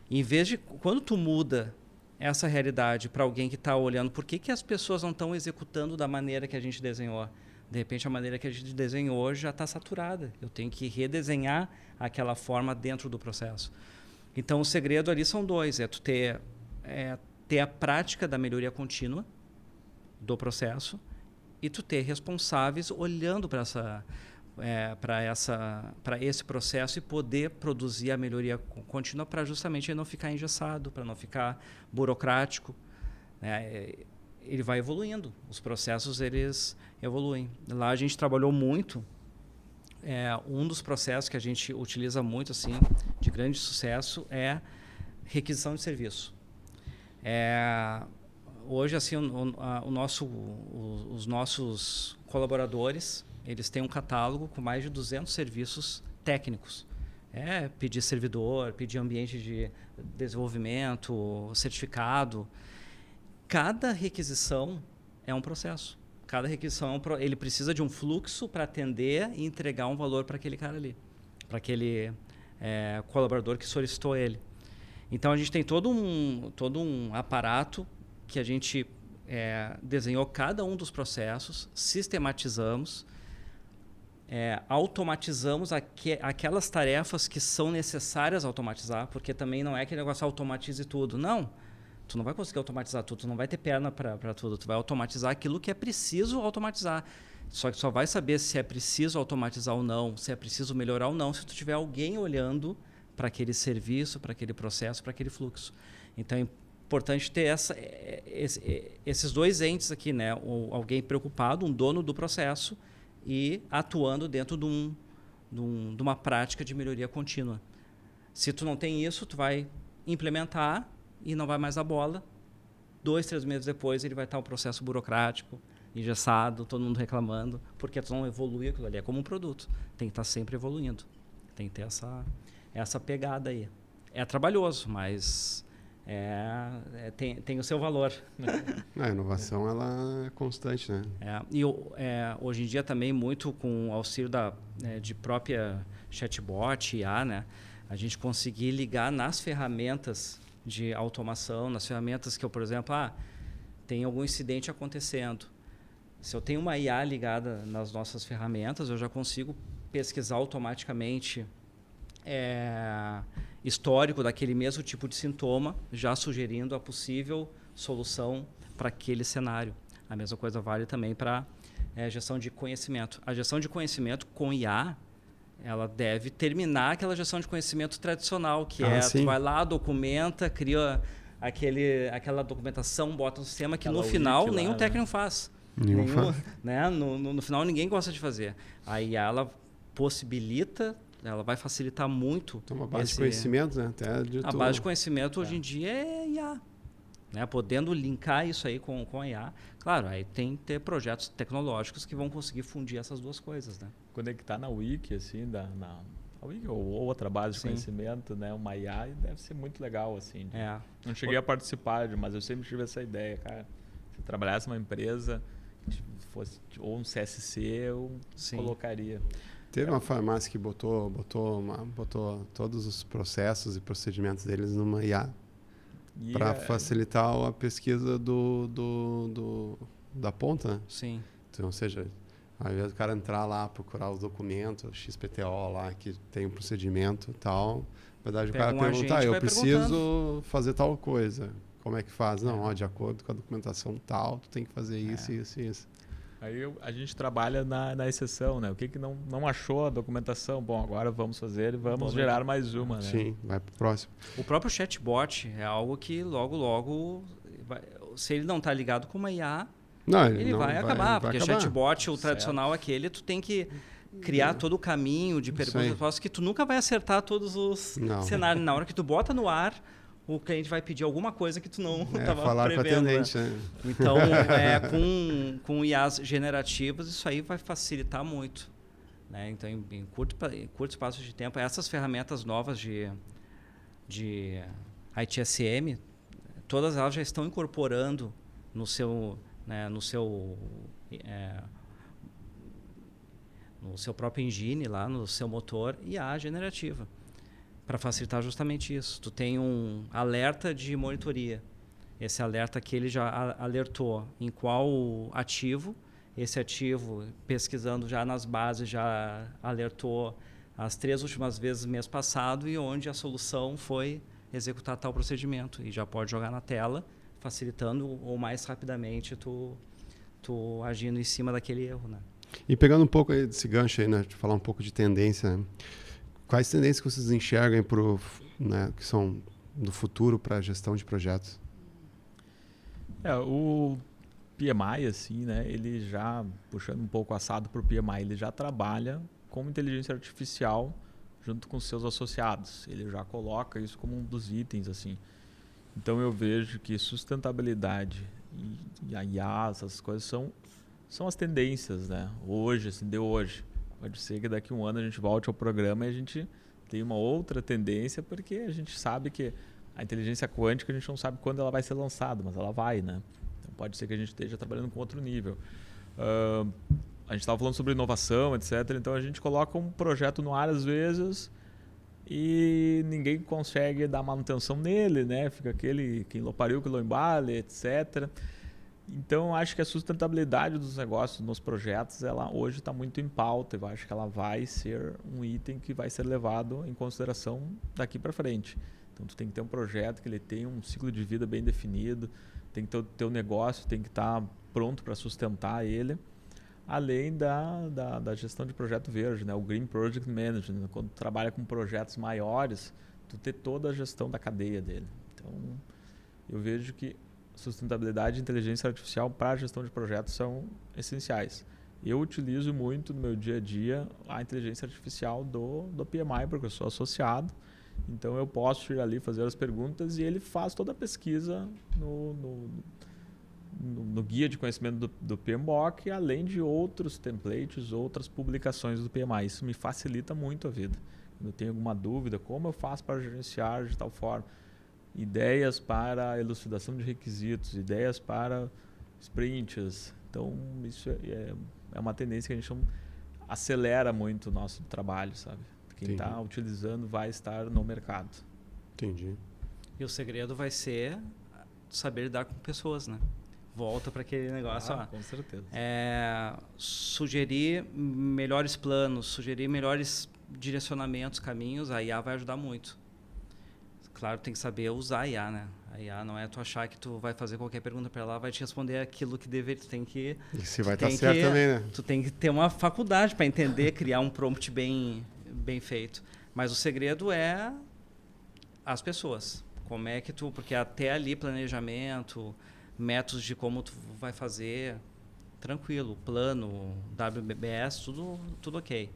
Em vez de, quando tu muda essa realidade para alguém que está olhando, por que as pessoas não estão executando da maneira que a gente desenhou? De repente, a maneira que a gente desenhou já está saturada. Eu tenho que redesenhar aquela forma dentro do processo. Então, o segredo ali são dois. É tu ter a prática da melhoria contínua do processo e tu ter responsáveis olhando para esse processo e poder produzir a melhoria contínua para justamente não ficar engessado, para não ficar burocrático. Ele vai evoluindo, os processos eles evoluem. Lá a gente trabalhou muito, um dos processos que a gente utiliza muito assim, de grande sucesso é requisição de serviço. Hoje assim os nossos colaboradores eles têm um catálogo com mais de 200 serviços técnicos. Pedir servidor, pedir ambiente de desenvolvimento, certificado. Cada requisição é um processo. Cada requisição ele precisa de um fluxo para atender e entregar um valor para aquele cara ali, para aquele colaborador que solicitou ele. Então a gente tem todo um aparato que a gente desenhou cada um dos processos, sistematizamos, automatizamos aquelas tarefas que são necessárias automatizar, porque também não é aquele negócio automatize tudo. Não, tu não vai conseguir automatizar tudo, tu não vai ter perna para tudo, tu vai automatizar aquilo que é preciso automatizar. Só que só vai saber se é preciso automatizar ou não, se é preciso melhorar ou não, se tu tiver alguém olhando para aquele serviço, para aquele processo, para aquele fluxo. Então é importante ter esses dois entes aqui, né? Alguém preocupado, um dono do processo e atuando dentro de uma prática de melhoria contínua. Se tu não tem isso, tu vai implementar e não vai mais dar bola. 2, 3 meses depois ele vai estar um processo burocrático, engessado, todo mundo reclamando, porque tu não evolui aquilo ali. É como um produto, tem que estar sempre evoluindo. Tem que ter essa pegada aí. É trabalhoso, mas tem o seu valor. A inovação ela é constante, né? Hoje em dia também muito com o auxílio de própria chatbot, IA, né? A gente conseguir ligar nas ferramentas de automação, nas ferramentas que eu, por exemplo, tem algum incidente acontecendo. Se eu tenho uma IA ligada nas nossas ferramentas, eu já consigo pesquisar automaticamente histórico daquele mesmo tipo de sintoma, já sugerindo a possível solução para aquele cenário. A mesma coisa vale também para gestão de conhecimento. A gestão de conhecimento com IA, ela deve terminar aquela gestão de conhecimento tradicional, que tu vai lá, documenta, cria aquela documentação, bota no sistema que no final nenhum técnico faz. Né? No final ninguém gosta de fazer. A IA ela possibilita, ela vai facilitar muito. Então, uma base de conhecimento, né? A base de conhecimento hoje em dia é IA. Né? Podendo linkar isso aí com a IA. Claro, aí tem que ter projetos tecnológicos que vão conseguir fundir essas duas coisas. Né? Conectar na Wiki, assim, na Wiki ou outra base de conhecimento, né? Uma IA deve ser muito legal, assim. Não cheguei a participar, mas eu sempre tive essa ideia, cara. Se eu trabalhasse numa empresa, fosse ou um CSC, eu colocaria. Teve uma farmácia que botou todos os processos e procedimentos deles numa IA para facilitar a pesquisa da ponta, né? Sim. Então, ou seja, ao invés do cara entrar lá, procurar os documentos, XPTO lá, que tem um procedimento e tal, na verdade o cara perguntar, eu preciso fazer tal coisa. Como é que faz? Não, de acordo com a documentação tal, tu tem que fazer isso, isso e isso. Aí a gente trabalha na exceção, né? O que não achou a documentação? Bom, agora vamos fazer e vamos gerar mais uma, né? Sim, vai pro próximo. O próprio chatbot é algo que logo, se ele não está ligado com uma IA, ele vai acabar. Porque o chatbot, o tradicional aquele, tu tem que criar todo o caminho de perguntas e respostas que tu nunca vai acertar todos os cenários. Na hora que tu bota no ar, o cliente vai pedir alguma coisa que tu não estava falar prevendo. Com atendente, né? Então, com IAs generativas, isso aí vai facilitar muito. Né? Então, em curto espaço de tempo, essas ferramentas novas de ITSM, todas elas já estão incorporando no seu próprio engine, lá no seu motor, IA generativa. Para facilitar justamente isso. Tu tem um alerta de monitoria. Esse alerta que ele já alertou em qual ativo, esse ativo, pesquisando já nas bases, já alertou as 3 últimas vezes mês passado e onde a solução foi executar tal procedimento. E já pode jogar na tela, facilitando ou mais rapidamente tu agindo em cima daquele erro, né? E pegando um pouco aí desse gancho aí, né, de falar um pouco de tendência, né? Quais tendências que vocês enxergam né, que são do futuro para a gestão de projetos? O PMI, assim, né, ele já, puxando um pouco o assado para o PMI, ele já trabalha com inteligência artificial junto com seus associados. Ele já coloca isso como um dos itens, assim. Então eu vejo que sustentabilidade e a IA, essas coisas são as tendências, né? Hoje, assim, de hoje. Pode ser que daqui a um ano a gente volte ao programa e a gente tem uma outra tendência, porque a gente sabe que a inteligência quântica, a gente não sabe quando ela vai ser lançada, mas ela vai, né? Então pode ser que a gente esteja trabalhando com outro nível. A gente estava falando sobre inovação, etc. Então a gente coloca um projeto no ar às vezes e ninguém consegue dar manutenção nele, né? Fica aquele quem lo pariu, que lo embale, etc. Então acho que a sustentabilidade dos negócios, nos projetos, ela hoje está muito em pauta. Eu acho que ela vai ser um item que vai ser levado em consideração daqui para frente. Então tu tem que ter um projeto que ele tenha um ciclo de vida bem definido, tem que ter o teu negócio, tem que estar pronto para sustentar ele. Além da gestão de projeto verde, né? O Green Project Management, quando tu trabalha com projetos maiores, tu ter toda a gestão da cadeia dele. Então, eu vejo que sustentabilidade e inteligência artificial para a gestão de projetos são essenciais. Eu utilizo muito no meu dia a dia a inteligência artificial do PMI, porque eu sou associado. Então, eu posso ir ali fazer as perguntas e ele faz toda a pesquisa no guia de conhecimento do PMBOK, além de outros templates, outras publicações do PMI. Isso me facilita muito a vida. Quando eu tenho alguma dúvida, como eu faço para gerenciar de tal forma? Ideias para elucidação de requisitos, ideias para sprints. Então, isso é uma tendência que a gente acelera muito o nosso trabalho, sabe? Quem está utilizando vai estar no mercado. Entendi. E o segredo vai ser saber lidar com pessoas, né? Volta para aquele negócio. Com certeza. Sugerir melhores planos, sugerir melhores direcionamentos, caminhos, a IA vai ajudar muito. Claro, tem que saber usar a IA, né? A IA não é tu achar que tu vai fazer qualquer pergunta para ela vai te responder aquilo que deveria. Tu tem que... E se vai estar certo também, né? Tu tem que ter uma faculdade para entender, criar um prompt bem feito. Mas o segredo é as pessoas. Como é que tu... Porque até ali planejamento, métodos de como tu vai fazer, tranquilo, plano, WBS, tudo ok.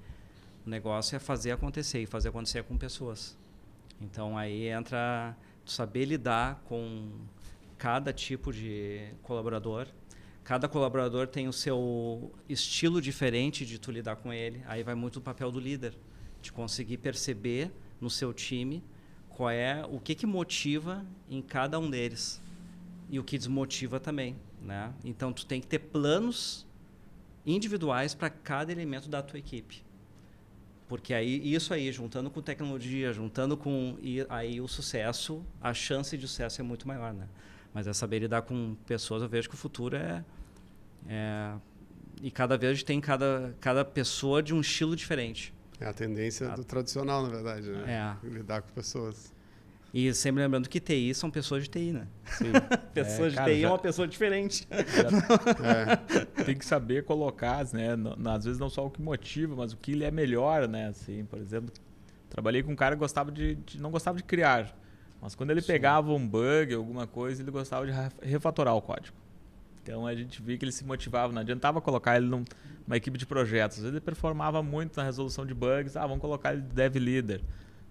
O negócio é fazer acontecer, e fazer acontecer com pessoas. Então aí entra tu saber lidar com cada tipo de colaborador. Cada colaborador tem o seu estilo diferente de tu lidar com ele. Aí vai muito o papel do líder, de conseguir perceber no seu time o que motiva em cada um deles e o que desmotiva também, né? Então tu tem que ter planos individuais para cada elemento da tua equipe. Porque aí, isso aí, juntando com tecnologia, juntando com... aí o sucesso, a chance de sucesso é muito maior, né? Mas é saber lidar com pessoas, eu vejo que o futuro e cada vez tem cada pessoa de um estilo diferente. É a tendência do tradicional, na verdade, né? Lidar com pessoas. E sempre lembrando que TI são pessoas de TI, né? Sim. Pessoas de TI é uma pessoa diferente. Tem que saber colocar, né? Às vezes não só o que motiva, mas o que ele é melhor, né? Assim, por exemplo, trabalhei com um cara que não gostava de criar, mas quando ele pegava um bug, alguma coisa, ele gostava de refatorar o código. Então a gente via que ele se motivava, não adiantava colocar ele numa equipe de projetos. Às vezes ele performava muito na resolução de bugs, vamos colocar ele de dev leader.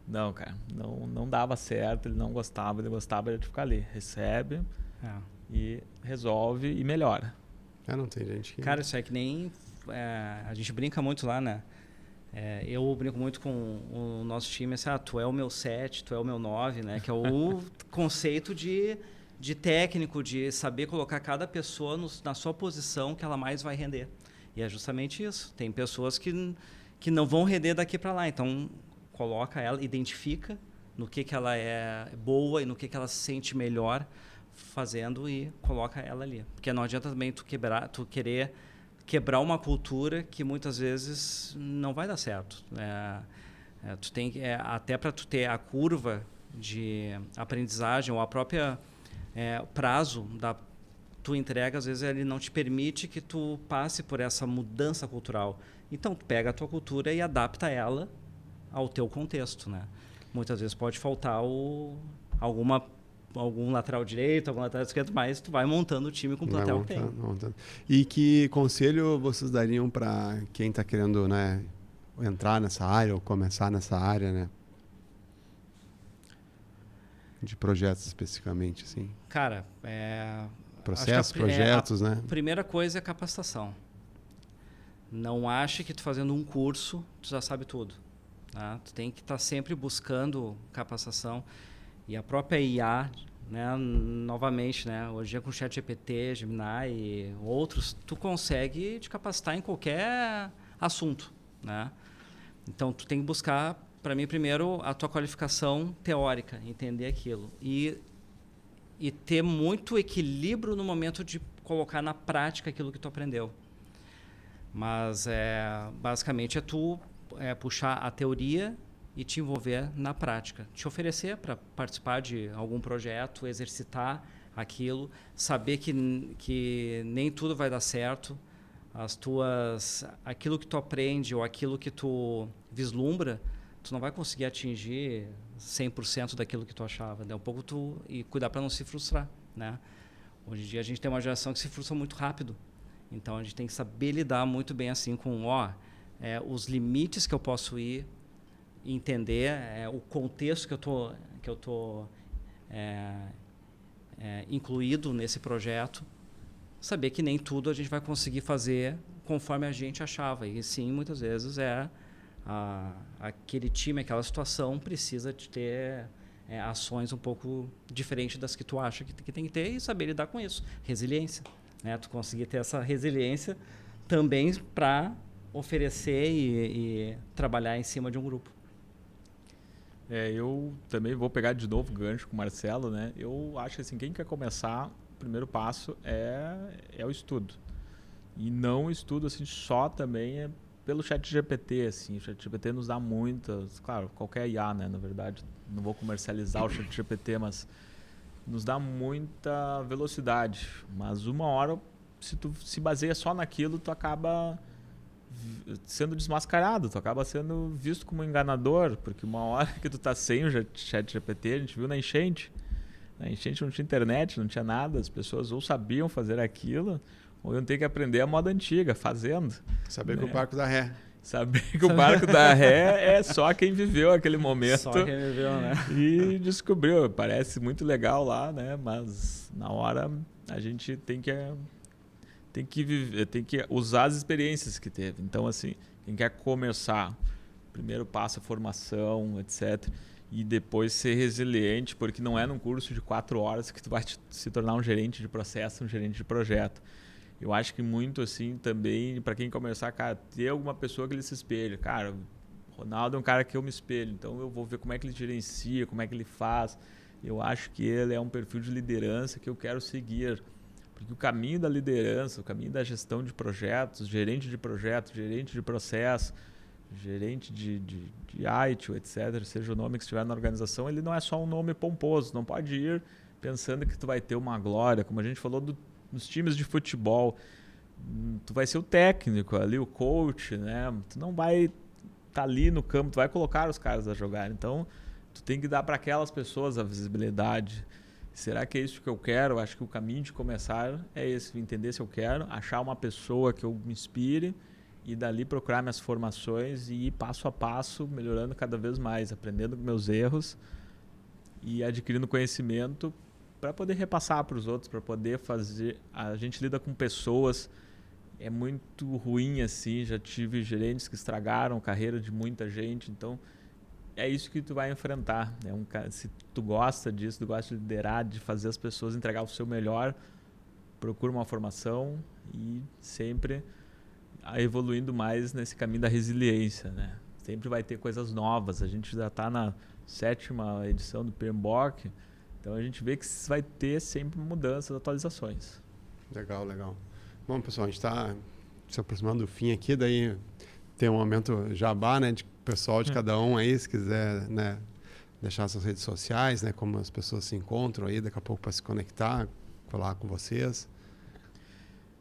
Não, cara, não dava certo, ele não gostava, ele gostava de ficar ali. Recebe e resolve e melhora. Não tem gente que... Cara, isso é que nem... a gente brinca muito lá, né? Eu brinco muito com o nosso time, assim, tu é o meu 7, tu é o meu 9, né? Que é o conceito de técnico, de saber colocar cada pessoa na sua posição que ela mais vai render. E é justamente isso. Tem pessoas que não vão render daqui para lá, então... coloca ela, identifica no que ela é boa e no que ela se sente melhor, fazendo e coloca ela ali. Porque não adianta também tu querer quebrar uma cultura que muitas vezes não vai dar certo. Tu tem até para tu ter a curva de aprendizagem ou a própria prazo da tua entrega, às vezes ele não te permite que tu passe por essa mudança cultural. Então tu pega a tua cultura e adapta ela ao teu contexto, né? Muitas vezes pode faltar algum lateral direito, algum lateral esquerdo, mas tu vai montando o time com o plantel que tem. Montando. E que conselho vocês dariam para quem está querendo, né, entrar nessa área ou começar nessa área, né? De projetos especificamente, assim. Cara, processos, projetos, né? A primeira coisa é capacitação. Não ache que tu fazendo um curso, tu já sabe tudo. Tá? Tu tem que estar sempre buscando capacitação. E a própria IA, né, novamente, né, hoje é com o ChatGPT, Gemini e outros, tu consegue te capacitar em qualquer assunto. Né? Então, tu tem que buscar, para mim, primeiro, a tua qualificação teórica, entender aquilo. E ter muito equilíbrio no momento de colocar na prática aquilo que tu aprendeu. Mas, basicamente, é tu puxar a teoria e te envolver na prática. Te oferecer para participar de algum projeto, exercitar aquilo, saber que nem tudo vai dar certo. Aquilo que tu aprende ou aquilo que tu vislumbra, tu não vai conseguir atingir 100% daquilo que tu achava. Né? Um pouco e cuidar para não se frustrar. Né? Hoje em dia a gente tem uma geração que se frustra muito rápido. Então a gente tem que saber lidar muito bem assim com os limites que eu posso ir, entender o contexto que eu tô incluído nesse projeto, saber que nem tudo a gente vai conseguir fazer conforme a gente achava. E sim, muitas vezes aquele time, aquela situação precisa de ter ações um pouco diferentes das que tu acha que tem que ter e saber lidar com isso. Resiliência. Né? Tu conseguir ter essa resiliência também para oferecer e trabalhar em cima de um grupo. Eu também vou pegar de novo o gancho com o Marcelo, né? Eu acho que assim, quem quer começar, o primeiro passo é o estudo. E não o estudo assim, só também pelo ChatGPT. Assim. O ChatGPT nos dá muitas... Claro, qualquer IA, né? Na verdade, não vou comercializar o ChatGPT, mas nos dá muita velocidade. Mas uma hora, se tu se baseia só naquilo, tu acaba sendo desmascarado, tu acaba sendo visto como enganador, porque uma hora que tu tá sem o ChatGPT, a gente viu na enchente não tinha internet, não tinha nada, as pessoas ou sabiam fazer aquilo, ou iam ter que aprender a moda antiga, fazendo. Saber que o barco dá ré. Saber que o barco dá ré é só quem viveu aquele momento. Só quem viveu, né? E descobriu, parece muito legal lá, né? Mas na hora a gente tem que viver, tem que usar as experiências que teve. Então, assim, quem quer começar, primeiro passo a formação, etc. E depois ser resiliente, porque não é num curso de 4 horas que tu vai se tornar um gerente de processo, um gerente de projeto. Eu acho que muito assim também, para quem começar, cara, ter alguma pessoa que ele se espelhe. Cara, o Ronaldo é um cara que eu me espelho, então eu vou ver como é que ele gerencia, como é que ele faz. Eu acho que ele é um perfil de liderança que eu quero seguir. Porque o caminho da liderança, o caminho da gestão de projetos, gerente de projeto, gerente de processo, gerente de IT, etc., seja o nome que estiver na organização, ele não é só um nome pomposo. Não pode ir pensando que tu vai ter uma glória, como a gente falou nos times de futebol. Tu vai ser o técnico ali, o coach, né? Tu não vai estar ali no campo, tu vai colocar os caras a jogar. Então, tu tem que dar para aquelas pessoas a visibilidade. Será que é isso que eu quero? Acho que o caminho de começar é esse, entender se eu quero, achar uma pessoa que eu me inspire e dali procurar minhas formações e ir passo a passo, melhorando cada vez mais, aprendendo com meus erros e adquirindo conhecimento para poder repassar para os outros, para poder fazer... A gente lida com pessoas, é muito ruim assim, já tive gerentes que estragaram a carreira de muita gente, então... É isso que tu vai enfrentar. Se tu gosta disso, tu gosta de liderar, de fazer as pessoas entregar o seu melhor, procura uma formação e sempre evoluindo mais nesse caminho da resiliência, né? Sempre vai ter coisas novas. A gente já está na 7ª edição do PMBOK. Então a gente vê que vai ter sempre mudanças, atualizações. Legal, legal. Bom, pessoal, a gente está se aproximando do fim aqui, daí tem um momento jabá, né, de pessoal de cada um aí, se quiser, né, deixar suas redes sociais, né, como as pessoas se encontram aí daqui a pouco para se conectar, falar com vocês.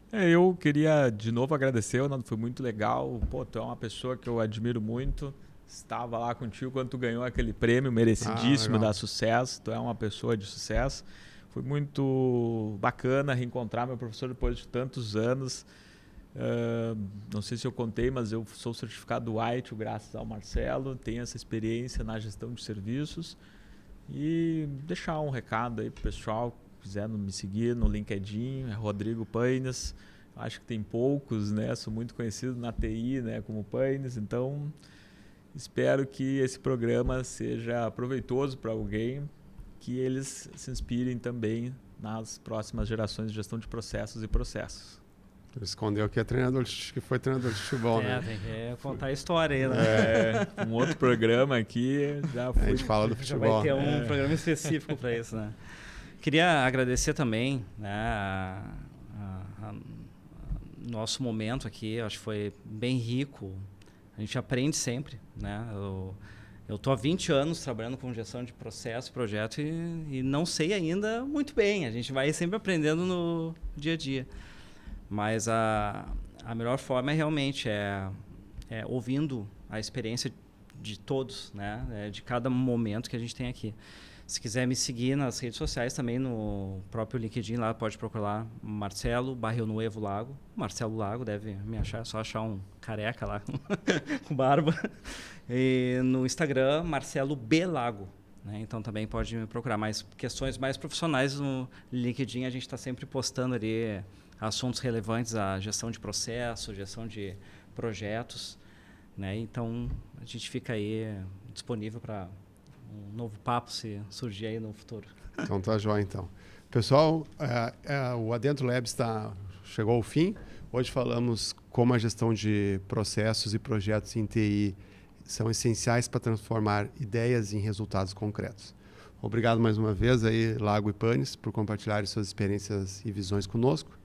Eu queria de novo agradecer, Ronaldo, foi muito legal. Pô, tu é uma pessoa que eu admiro muito. Estava lá contigo quando tu ganhou aquele prêmio merecidíssimo da Sucesso. Tu é uma pessoa de sucesso. Foi muito bacana reencontrar meu professor depois de tantos anos. Não sei se eu contei, mas eu sou certificado White graças ao Marcelo. Tenho essa experiência na gestão de serviços. E deixar um recado aí pro pessoal, quiser me seguir no LinkedIn, é Rodrigo Paines. Acho que tem poucos, né? Sou muito conhecido na TI, né, como Paines. Então, espero que esse programa seja proveitoso para alguém, que eles se inspirem também nas próximas gerações de gestão de processos e processos. Ele escondeu que que foi treinador de futebol, né? Tem que contar a história aí, né? Um outro programa aqui já foi. A gente fala do futebol. Já vai ter um programa específico para isso, né? Queria agradecer também, né, nosso momento aqui. Acho que foi bem rico. A gente aprende sempre, né? Eu estou há 20 anos trabalhando com gestão de processo, projeto e não sei ainda muito bem. A gente vai sempre aprendendo no dia a dia. Mas a melhor forma é realmente ouvindo a experiência de todos, né? De cada momento que a gente tem aqui. Se quiser me seguir nas redes sociais também, no próprio LinkedIn, lá pode procurar Marcelo Barrionuevo Lago. Marcelo Lago, deve me achar, é só achar um careca lá com barba. E no Instagram, Marcelo B. Lago. Né? Então também pode me procurar. Mas questões mais profissionais no LinkedIn, a gente está sempre postando ali assuntos relevantes à gestão de processo, gestão de projetos. Né? Então a gente fica aí disponível para um novo papo se surgir aí no futuro. Então tá jóia, então. Pessoal, o Adentro Labs chegou ao fim. Hoje falamos como a gestão de processos e projetos em TI são essenciais para transformar ideias em resultados concretos. Obrigado mais uma vez aí, Lago e Paines, por compartilharem suas experiências e visões conosco.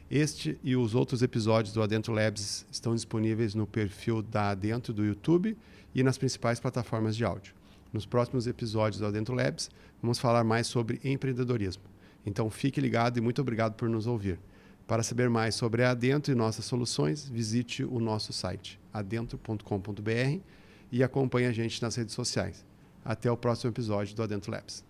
Este e os outros episódios do Adentro Labs estão disponíveis no perfil da Adentro do YouTube e nas principais plataformas de áudio. Nos próximos episódios do Adentro Labs, vamos falar mais sobre empreendedorismo. Então fique ligado e muito obrigado por nos ouvir. Para saber mais sobre a Adentro e nossas soluções, visite o nosso site adentro.com.br e acompanhe a gente nas redes sociais. Até o próximo episódio do Adentro Labs.